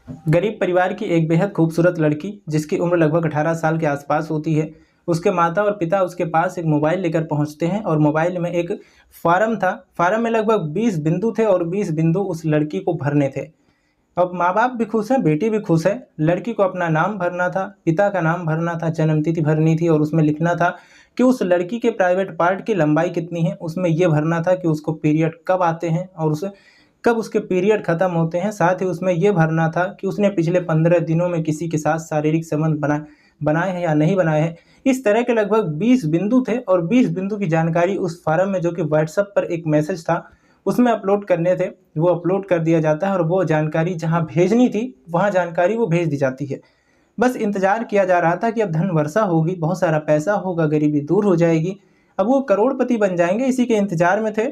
गरीब परिवार की एक बेहद खूबसूरत लड़की जिसकी उम्र लगभग 18 साल के आसपास होती है। उसके माता और पिता उसके पास एक मोबाइल लेकर पहुंचते हैं और मोबाइल में एक फार्म था। फार्म में लगभग 20 बिंदु थे और 20 बिंदु उस लड़की को भरने थे। अब माँ बाप भी खुश हैं, बेटी भी खुश है। लड़की को अपना नाम भरना था, पिता का नाम भरना था, जन्मतिथि भरनी थी और उसमें लिखना था कि उस लड़की के प्राइवेट पार्ट की लंबाई कितनी है। उसमें यह भरना था कि उसको पीरियड कब आते हैं और उसे कब उसके पीरियड खत्म होते हैं। साथ ही उसमें यह भरना था कि उसने पिछले 15 दिनों में किसी के साथ शारीरिक संबंध बनाए हैं या नहीं बनाए हैं। इस तरह के लगभग 20 बिंदु थे और 20 बिंदु की जानकारी उस फार्म में, जो कि व्हाट्सएप पर एक मैसेज था, उसमें अपलोड करने थे। वो अपलोड कर दिया जाता है और वो जानकारी जहाँ भेजनी थी वहाँ जानकारी वो भेज दी जाती है। बस इंतजार किया जा रहा था कि अब धन वर्षा होगी, बहुत सारा पैसा होगा, गरीबी दूर हो जाएगी, अब वो करोड़पति बन जाएंगे, इसी के इंतजार में थे।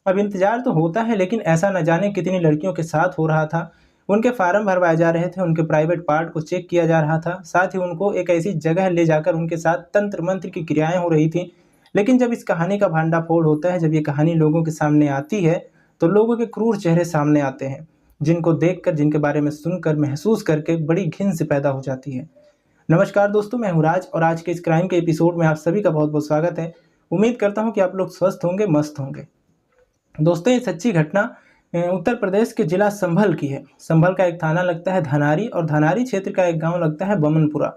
अब इंतजार तो होता है, लेकिन ऐसा न जाने कितनी लड़कियों के साथ हो रहा था। उनके फार्म भरवाए जा रहे थे, उनके प्राइवेट पार्ट को चेक किया जा रहा था, साथ ही उनको एक ऐसी जगह ले जाकर उनके साथ तंत्र मंत्र की क्रियाएं हो रही थी। लेकिन जब इस कहानी का भांडाफोड़ होता है, जब ये कहानी लोगों के सामने आती है, तो लोगों के क्रूर चेहरे सामने आते हैं, जिनको देखकर, जिनके बारे में सुनकर, महसूस करके बड़ी घिन से पैदा हो जाती है। नमस्कार दोस्तों, मैं हूं राज और आज के इस क्राइम के एपिसोड में आप सभी का बहुत बहुत स्वागत है। उम्मीद करता हूं कि आप लोग स्वस्थ होंगे, मस्त होंगे। दोस्तों, ये सच्ची घटना उत्तर प्रदेश के जिला संभल की है। संभल का एक थाना लगता है धनारी और धनारी क्षेत्र का एक गांव लगता है बमनपुरा।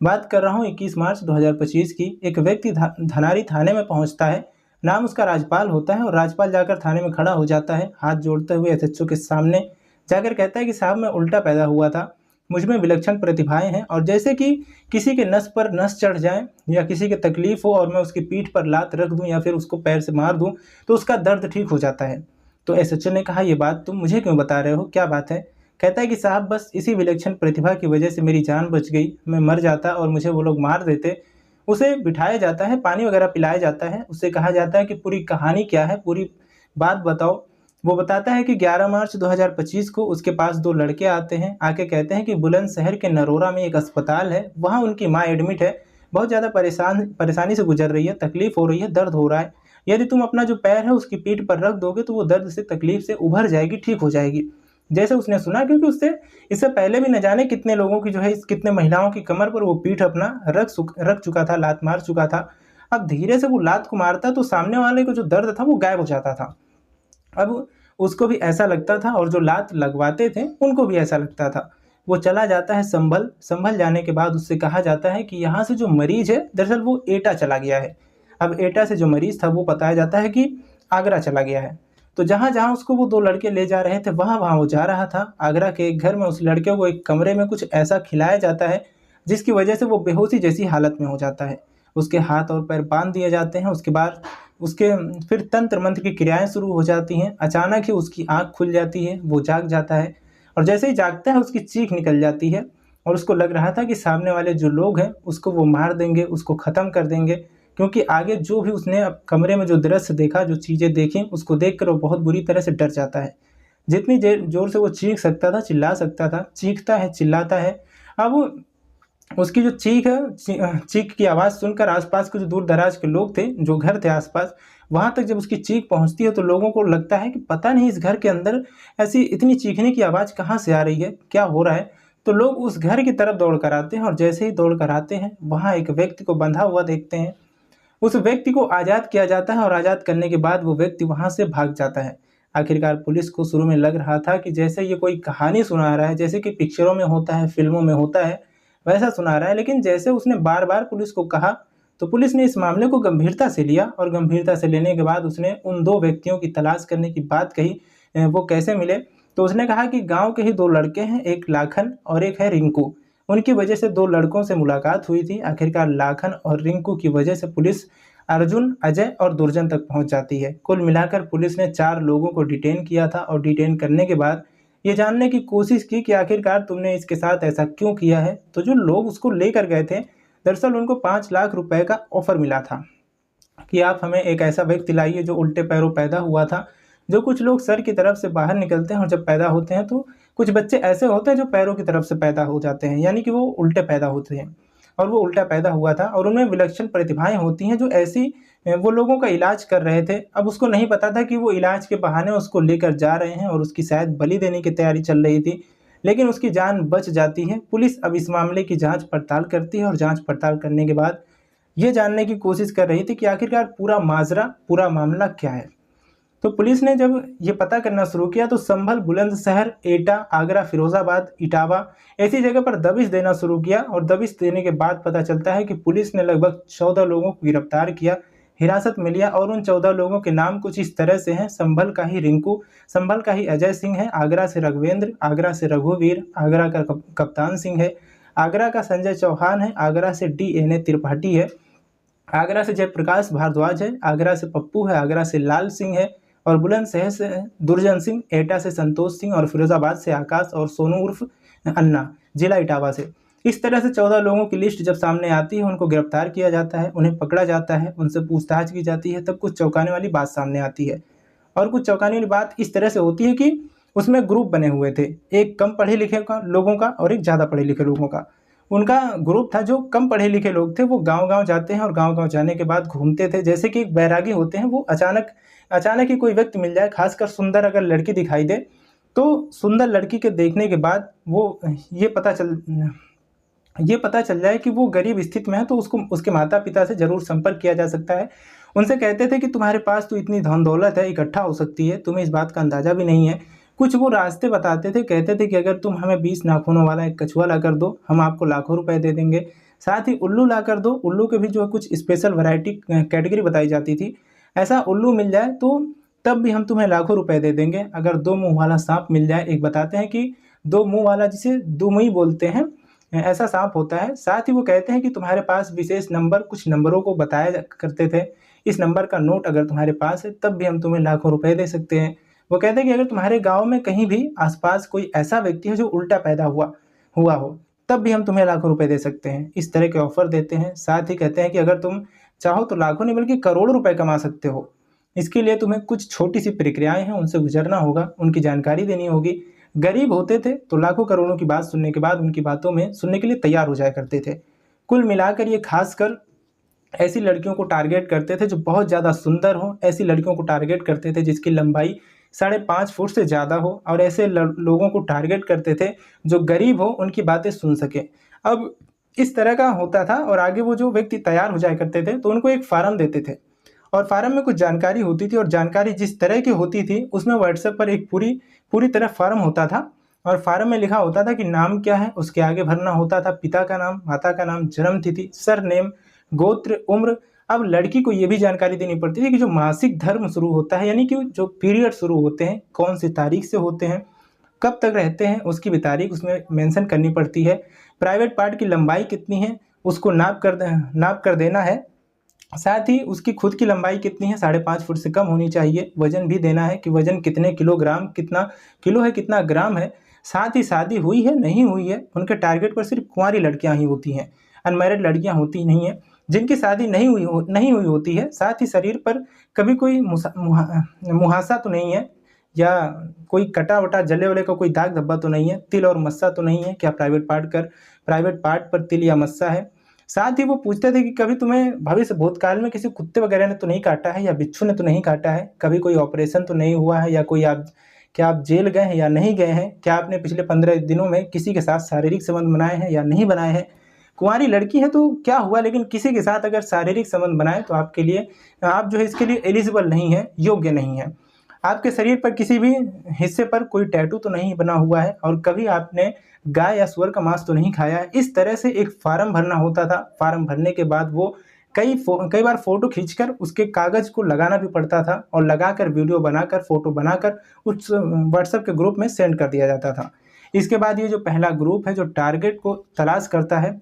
बात कर रहा हूं 21 मार्च 2025 की। एक व्यक्ति धनारी थाने में पहुंचता है। नाम उसका राजपाल होता है और राजपाल जाकर थाने में खड़ा हो जाता है, हाथ जोड़ते हुए एसएचओ के सामने जाकर कहता है कि साहब, मैं उल्टा पैदा हुआ था, मुझ में विलक्षण प्रतिभाएं हैं और जैसे कि किसी के नस पर नस चढ़ जाए या किसी के तकलीफ हो और मैं उसकी पीठ पर लात रख दूं या फिर उसको पैर से मार दूं तो उसका दर्द ठीक हो जाता है। तो एसएचओ ने कहा, ये बात तुम मुझे क्यों बता रहे हो, क्या बात है? कहता है कि साहब, बस इसी विलक्षण प्रतिभा की वजह से मेरी जान बच गई, मैं मर जाता और मुझे वो लोग मार देते। उसे बिठाया जाता है, पानी वगैरह पिलाया जाता है, उससे कहा जाता है कि पूरी कहानी क्या है, पूरी बात बताओ। वो बताता है कि 11 मार्च 2025 को उसके पास दो लड़के आते हैं, आके कहते हैं कि बुलंदशहर के नरोरा में एक अस्पताल है, वहाँ उनकी माँ एडमिट है, बहुत ज़्यादा परेशानी से गुजर रही है, तकलीफ हो रही है, दर्द हो रहा है। यदि तुम अपना जो पैर है उसकी पीठ पर रख दोगे तो वो दर्द से, तकलीफ से उभर जाएगी, ठीक हो जाएगी। जैसे उसने सुना, क्योंकि उससे इससे पहले भी न जाने कितने लोगों की जो है, कितने महिलाओं की कमर पर वो पीठ अपना रख चुका था, लात मार चुका था। अब धीरे से वो लात को मारता तो सामने वाले को जो दर्द था वो गायब हो जाता था। अब उसको भी ऐसा लगता था और जो लात लगवाते थे उनको भी ऐसा लगता था। वो चला जाता है संभल। संभल जाने के बाद उससे कहा जाता है कि यहाँ से जो मरीज है, दरअसल वो एटा चला गया है। अब एटा से जो मरीज था वो बताया जाता है कि आगरा चला गया है। तो जहाँ जहाँ उसको वो दो लड़के ले जा रहे थे वहाँ वहाँ वो जा रहा था। आगरा के एक घर में उस लड़के को एक कमरे में कुछ ऐसा खिलाया जाता है जिसकी वजह से वो बेहोशी जैसी हालत में हो जाता है। उसके हाथ और पैर बांध दिए जाते हैं। उसके बाद उसके फिर तंत्र मंत्र की क्रियाएं शुरू हो जाती हैं। अचानक ही उसकी आंख खुल जाती है, वो जाग जाता है और जैसे ही जागता है उसकी चीख निकल जाती है और उसको लग रहा था कि सामने वाले जो लोग हैं उसको वो मार देंगे, उसको ख़त्म कर देंगे, क्योंकि आगे जो भी उसने अब कमरे में जो दृश्य देखा, जो चीज़ें देखी, उसको देखकर वो बहुत बुरी तरह से डर जाता है। जितनी जोर से वो चीख सकता था, चिल्ला सकता था, चीखता है, चिल्लाता है। अब उसकी जो चीख है, चीख की आवाज़ सुनकर आसपास के जो दूर दराज के लोग थे, जो घर थे आसपास, वहाँ तक जब उसकी चीख पहुँचती है तो लोगों को लगता है कि पता नहीं इस घर के अंदर ऐसी इतनी चीखने की आवाज़ कहाँ से आ रही है, क्या हो रहा है। तो लोग उस घर की तरफ दौड़ कर आते हैं और जैसे ही दौड़ कर आते हैं वहाँ एक व्यक्ति को बंधा हुआ देखते हैं। उस व्यक्ति को आज़ाद किया जाता है और आज़ाद करने के बाद वो व्यक्ति वहाँ से भाग जाता है। आखिरकार पुलिस को शुरू में लग रहा था कि जैसे ये कोई कहानी सुना रहा है, जैसे कि पिक्चरों में होता है, फिल्मों में होता है, वैसा सुना रहा है। लेकिन जैसे उसने बार बार पुलिस को कहा तो पुलिस ने इस मामले को गंभीरता से लिया और गंभीरता से लेने के बाद उसने उन दो व्यक्तियों की तलाश करने की बात कही। वो कैसे मिले? तो उसने कहा कि गांव के ही दो लड़के हैं, एक लाखन और एक है रिंकू। उनकी वजह से दो लड़कों से मुलाकात हुई थी। आखिरकार लाखन और रिंकू की वजह से पुलिस अर्जुन, अजय और दुर्जन तक पहुंच जाती है। कुल मिलाकर पुलिस ने 4 लोगों को डिटेन किया था और डिटेन करने के बाद ये जानने की कोशिश की कि आखिरकार तुमने इसके साथ ऐसा क्यों किया है। तो जो लोग उसको लेकर गए थे, दरअसल उनको 5 लाख रुपए का ऑफर मिला था कि आप हमें एक ऐसा व्यक्ति लाइए जो उल्टे पैरों पैदा हुआ था। जो कुछ लोग सर की तरफ से बाहर निकलते हैं और जब पैदा होते हैं तो कुछ बच्चे ऐसे होते हैं जो पैरों की तरफ से पैदा हो जाते हैं, यानी कि वो उल्टे पैदा होते हैं। और वो उल्टा पैदा हुआ था और उनमें विलक्षण प्रतिभाएं होती हैं जो ऐसी वो लोगों का इलाज कर रहे थे। अब उसको नहीं पता था कि वो इलाज के बहाने उसको लेकर जा रहे हैं और उसकी शायद बलि देने की तैयारी चल रही थी। लेकिन उसकी जान बच जाती है। पुलिस अब इस मामले की जांच पड़ताल करती है और जांच पड़ताल करने के बाद ये जानने की कोशिश कर रही थी कि आखिरकार पूरा माजरा, पूरा मामला क्या है। तो पुलिस ने जब ये पता करना शुरू किया तो संभल, बुलंदशहर, एटा, आगरा, फिरोजाबाद, इटावा ऐसी जगह पर दबिश देना शुरू किया और दबिश देने के बाद पता चलता है कि पुलिस ने लगभग 14 लोगों को गिरफ्तार किया, हिरासत में लिया और उन 14 लोगों के नाम कुछ इस तरह से हैं। संभल का ही रिंकू, संभल का ही अजय सिंह है, आगरा से रघुवेंद्र, आगरा से रघुवीर, आगरा का कप्तान सिंह है, आगरा का संजय चौहान है, आगरा से DNA त्रिपाठी है, आगरा से जयप्रकाश भारद्वाज है, आगरा से पप्पू है, आगरा से लाल सिंह है और बुलंदशहर से दुर्जन सिंह, एटा से संतोष सिंह और फिरोजाबाद से आकाश और सोनू उर्फ अन्ना, जिला इटावा से। इस तरह से 14 लोगों की लिस्ट जब सामने आती है, उनको गिरफ्तार किया जाता है, उन्हें पकड़ा जाता है, उनसे पूछताछ की जाती है, तब कुछ चौंकाने वाली बात सामने आती है। और कुछ चौंकाने वाली बात इस तरह से होती है कि उसमें ग्रुप बने हुए थे, एक कम पढ़े लिखे लोगों का और एक ज़्यादा पढ़े लिखे लोगों का। उनका ग्रुप था, जो कम पढ़े लिखे लोग थे वो गांव-गांव जाते हैं और गांव-गांव जाने के बाद घूमते थे। जैसे कि एक बैरागी होते हैं, वो अचानक ही कोई व्यक्ति मिल जाए, खासकर सुंदर अगर लड़की दिखाई दे, तो सुंदर लड़की के देखने के बाद वो ये पता चल जाए कि वो गरीब स्थिति में है, तो उसको उसके माता पिता से ज़रूर संपर्क किया जा सकता है। उनसे कहते थे कि तुम्हारे पास तो इतनी धन दौलत है, इकट्ठा हो सकती है, तुम्हें इस बात का अंदाज़ा भी नहीं है। कुछ वो रास्ते बताते थे, कहते थे कि अगर तुम हमें 20 नाखूनों वाला एक कछुआ ला कर दो, हम आपको लाखों रुपए दे देंगे। साथ ही उल्लू ला कर दो, उल्लू के भी जो है कुछ स्पेशल वैरायटी कैटेगरी बताई जाती थी। ऐसा उल्लू मिल जाए तो तब भी हम तुम्हें लाखों रुपए दे देंगे। अगर 2 मुँह वाला सांप मिल जाए, एक बताते हैं कि 2 मुँह वाला, जिसे दुमुई बोलते हैं, ऐसा सांप होता है। साथ ही वो कहते हैं कि तुम्हारे पास विशेष नंबर, कुछ नंबरों को बताया करते थे, इस नंबर का नोट अगर तुम्हारे पास है तब भी हम तुम्हें लाखों रुपए दे सकते हैं। वो कहते हैं कि अगर तुम्हारे गाँव में कहीं भी आस-पास कोई ऐसा व्यक्ति है जो उल्टा पैदा हुआ हो, तब भी हम तुम्हें लाखों रुपए दे सकते हैं। इस तरह के ऑफ़र देते हैं। साथ ही कहते हैं कि अगर तुम चाहो तो लाखों नहीं बल्कि करोड़ों रुपए कमा सकते हो। इसके लिए तुम्हें कुछ छोटी-सी प्रक्रियाएँ हैं, उनसे गुज़रना होगा, उनकी जानकारी देनी होगी। गरीब होते थे तो लाखों करोड़ों की बात सुनने के बाद उनकी बातों में सुनने के लिए तैयार हो जाया करते थे। कुल मिलाकर ये खासकर ऐसी लड़कियों को टारगेट करते थे जो बहुत ज़्यादा सुंदर हों, ऐसी लड़कियों को टारगेट करते थे जिसकी लंबाई 5.5 फुट से ज़्यादा हो और ऐसे लोगों को टारगेट करते थे जो गरीब हो, उनकी बातें सुन सकें। अब इस तरह का होता था और आगे वो जो व्यक्ति तैयार हो जाया करते थे तो उनको एक फ़ार्म देते थे और फ़ार्म में कुछ जानकारी होती थी और जानकारी जिस तरह की होती थी उसमें व्हाट्सएप पर एक पूरी तरह फ़ार्म होता था और फ़ार्म में लिखा होता था कि नाम क्या है, उसके आगे भरना होता था पिता का नाम, माता का नाम, जन्म तिथि, सरनेम, गोत्र, उम्र। अब लड़की को ये भी जानकारी देनी पड़ती थी कि जो मासिक धर्म शुरू होता है, यानी कि जो पीरियड शुरू होते हैं, कौन सी तारीख से होते हैं, कब तक रहते हैं, उसकी भी तारीख उसमें मेंशन करनी पड़ती है। प्राइवेट पार्ट की लंबाई कितनी है, उसको नाप कर देना है। साथ ही उसकी खुद की लंबाई कितनी है, 5.5 फुट से कम होनी चाहिए। वज़न भी देना है कि वज़न कितने किलोग्राम, कितना किलो है, कितना ग्राम है। साथ ही शादी हुई है, नहीं हुई है। उनके टारगेट पर सिर्फ कुंवारी लड़कियां ही होती हैं, अनमैरिड लड़कियां होती नहीं हैं, जिनकी शादी नहीं हुई होती है। साथ ही शरीर पर कभी कोई मुहासा तो नहीं है या कोई कटा वटा जले वले का कोई दाग धब्बा तो नहीं है, तिल और मस्सा तो नहीं है, क्या प्राइवेट पार्ट पर तिल या मस्सा है। साथ ही वो पूछते थे कि कभी तुम्हें भविष्य भूतकाल में किसी कुत्ते वगैरह ने तो नहीं काटा है या बिच्छू ने तो नहीं काटा है, कभी कोई ऑपरेशन तो नहीं हुआ है या क्या आप जेल गए हैं या नहीं गए हैं, क्या आपने पिछले 15 दिनों में किसी के साथ शारीरिक संबंध बनाए हैं या नहीं बनाए हैं। कुंवारी लड़की है तो क्या हुआ, लेकिन किसी के साथ अगर शारीरिक संबंध बनाए तो आप जो है इसके लिए एलिजिबल नहीं है, योग्य नहीं है। आपके शरीर पर किसी भी हिस्से पर कोई टैटू तो नहीं बना हुआ है और कभी आपने गाय या सुअर का मांस तो नहीं खाया है। इस तरह से एक फार्म भरना होता था। फार्म भरने के बाद वो कई बार फ़ोटो खींचकर उसके कागज़ को लगाना भी पड़ता था और लगाकर वीडियो बनाकर, फ़ोटो बनाकर उस व्हाट्सएप के ग्रुप में सेंड कर दिया जाता था। इसके बाद ये जो पहला ग्रुप है जो टारगेट को तलाश करता है,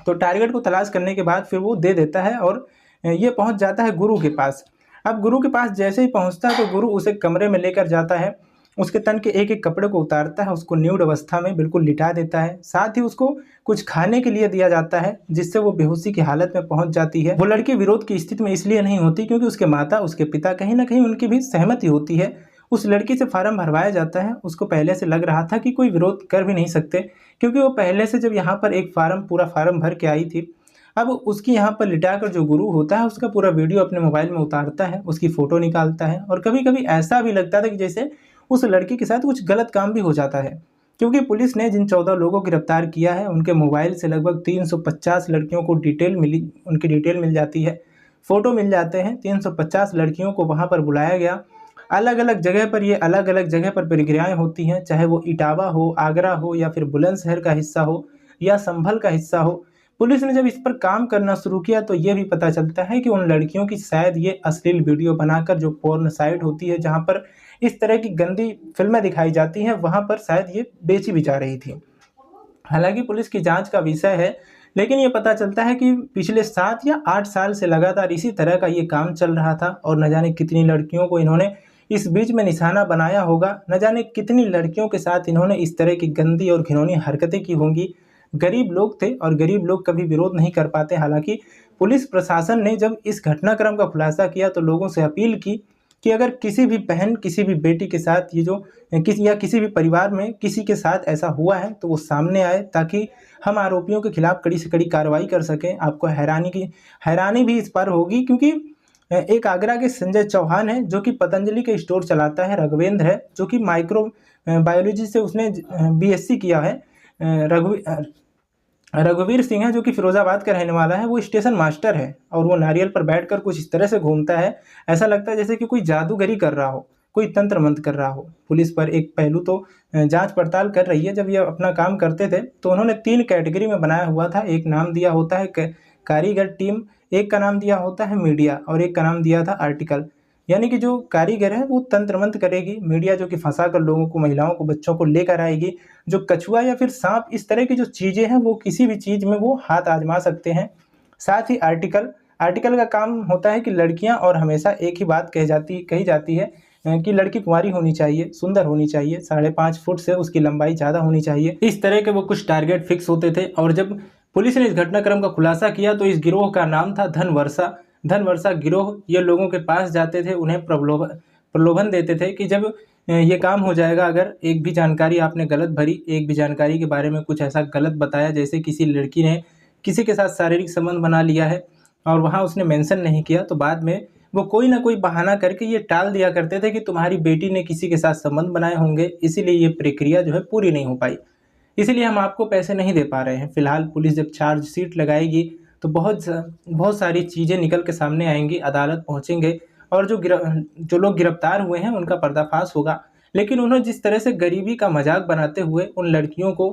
तो टारगेट को तलाश करने के बाद फिर वो दे देता है और ये पहुंच जाता है गुरु के पास। अब गुरु के पास जैसे ही पहुंचता है तो गुरु उसे कमरे में लेकर जाता है, उसके तन के एक-एक कपड़े को उतारता है, उसको न्यूड अवस्था में बिल्कुल लिटा देता है। साथ ही उसको कुछ खाने के लिए दिया जाता है जिससे वो बेहोशी की हालत में पहुंच जाती है। वो लड़की विरोध की स्थिति में इसलिए नहीं होती क्योंकि उसके माता, उसके पिता कहीं न कहीं उनकी भी सहमति होती है। उस लड़की से फार्म भरवाया जाता है। उसको पहले से लग रहा था कि कोई विरोध कर भी नहीं सकते क्योंकि वो पहले से जब यहाँ पर एक पूरा फार्म भर के आई थी। अब उसकी यहाँ पर लिटाकर जो गुरु होता है उसका पूरा वीडियो अपने मोबाइल में उतारता है, उसकी फ़ोटो निकालता है और कभी-कभी ऐसा भी लगता था कि जैसे उस लड़की के साथ कुछ गलत काम भी हो जाता है क्योंकि पुलिस ने जिन 14 लोगों को गिरफ्तार किया है उनके मोबाइल से लगभग 350 लड़कियों को उनकी डिटेल मिल जाती है, फ़ोटो मिल जाते हैं। 350 लड़कियों को वहाँ पर बुलाया गया। अलग अलग जगह पर ये अलग अलग जगह पर प्रक्रियाएँ होती हैं, चाहे वो इटावा हो, आगरा हो या फिर बुलंदशहर का हिस्सा हो या संभल का हिस्सा हो। पुलिस ने जब इस पर काम करना शुरू किया तो ये भी पता चलता है कि उन लड़कियों की शायद ये अश्लील वीडियो बनाकर, जो पोर्न साइट होती है जहाँ पर इस तरह की गंदी फ़िल्में दिखाई जाती हैं, वहाँ पर शायद ये बेची भी जा रही थी। हालाँकि पुलिस की जाँच का विषय है, लेकिन ये पता चलता है कि पिछले 7 या 8 साल से लगातार इसी तरह का ये काम चल रहा था और न जाने कितनी लड़कियों को इन्होंने इस बीच में निशाना बनाया होगा, न जाने कितनी लड़कियों के साथ इन्होंने इस तरह की गंदी और घिनौनी हरकतें की होंगी। गरीब लोग थे और गरीब लोग कभी विरोध नहीं कर पाते। हालाँकि पुलिस प्रशासन ने जब इस घटनाक्रम का खुलासा किया तो लोगों से अपील की कि अगर किसी भी बहन, किसी भी बेटी के साथ ये जो किसी भी परिवार में किसी के साथ ऐसा हुआ है तो वो सामने आए, ताकि हम आरोपियों के खिलाफ कड़ी से कड़ी कार्रवाई कर सकें। आपको हैरानी भी इस पर होगी, क्योंकि एक आगरा के संजय चौहान है जो कि पतंजलि के स्टोर चलाता है। रघुवेंद्र है जो कि माइक्रो बायोलॉजी से उसने बीएससी किया है। रघुवीर सिंह है जो कि फिरोजाबाद का रहने वाला है, वो स्टेशन मास्टर है और वो नारियल पर बैठकर कुछ इस तरह से घूमता है, ऐसा लगता है जैसे कि कोई जादूगरी कर रहा हो, कोई तंत्र मंत्र कर रहा हो। पुलिस पर एक पहलू तो जांच पड़ताल कर रही है। जब ये अपना काम करते थे तो उन्होंने 3 कैटेगरी में बनाया हुआ था। एक नाम दिया होता है कारीगर टीम, एक का नाम दिया होता है मीडिया और एक का नाम दिया था आर्टिकल। यानी कि जो कारीगर है वो तंत्र मंत्र करेगी, मीडिया जो कि फंसा कर लोगों को, महिलाओं को, बच्चों को लेकर आएगी। जो कछुआ या फिर सांप, इस तरह की जो चीज़ें हैं वो किसी भी चीज़ में वो हाथ आजमा सकते हैं। साथ ही आर्टिकल का काम होता है कि लड़कियां, और हमेशा एक ही बात कही जाती है कि लड़की कुंवारी होनी चाहिए, सुंदर होनी चाहिए, 5.5 फुट से उसकी लंबाई ज़्यादा होनी चाहिए। इस तरह के वो कुछ टारगेट फिक्स होते थे। और जब पुलिस ने इस घटनाक्रम का खुलासा किया तो इस गिरोह का नाम था धनवर्षा गिरोह। ये लोगों के पास जाते थे, उन्हें प्रलोभन देते थे कि जब ये काम हो जाएगा, अगर एक भी जानकारी आपने गलत भरी, एक भी जानकारी के बारे में कुछ ऐसा गलत बताया, जैसे किसी लड़की ने किसी के साथ शारीरिक संबंध बना लिया है और वहाँ उसने मेंशन नहीं किया, तो बाद में वो कोई ना कोई बहाना करके ये टाल दिया करते थे कि तुम्हारी बेटी ने किसी के साथ संबंध बनाए होंगे, इसीलिए ये प्रक्रिया जो है पूरी नहीं हो पाई, इसीलिए हम आपको पैसे नहीं दे पा रहे हैं। फिलहाल पुलिस जब चार्जशीट लगाएगी तो बहुत सारी चीज़ें निकल के सामने आएंगी, अदालत पहुँचेंगे और जो लोग गिरफ्तार हुए हैं उनका पर्दाफाश होगा। लेकिन उन्होंने जिस तरह से गरीबी का मजाक बनाते हुए उन लड़कियों को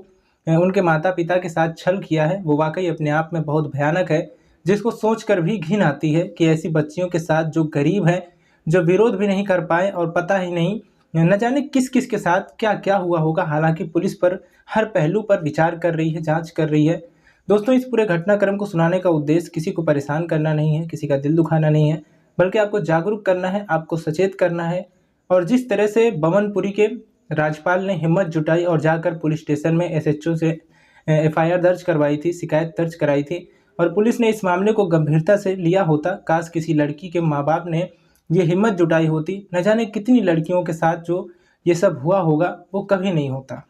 उनके माता पिता के साथ छल किया है, वो वाकई अपने आप में बहुत भयानक है, जिसको सोचकर भी घिन आती है कि ऐसी बच्चियों के साथ जो गरीब हैं, जो विरोध भी नहीं कर पाए और पता ही नहीं न जाने किस किस के साथ क्या क्या हुआ होगा। हालांकि पुलिस पर हर पहलू पर विचार कर रही है, जांच कर रही है। दोस्तों, इस पूरे घटनाक्रम को सुनाने का उद्देश्य किसी को परेशान करना नहीं है, किसी का दिल दुखाना नहीं है, बल्कि आपको जागरूक करना है, आपको सचेत करना है। और जिस तरह से बमनपुरी के राज्यपाल ने हिम्मत जुटाई और जाकर पुलिस स्टेशन में एसएचओ से एफआईआर दर्ज करवाई थी, शिकायत दर्ज कराई थी और पुलिस ने इस मामले को गंभीरता से लिया होता, काश किसी लड़की के माँ बाप ने ये हिम्मत जुटाई होती, न जाने कितनी लड़कियों के साथ जो ये सब हुआ होगा वो कभी नहीं होता।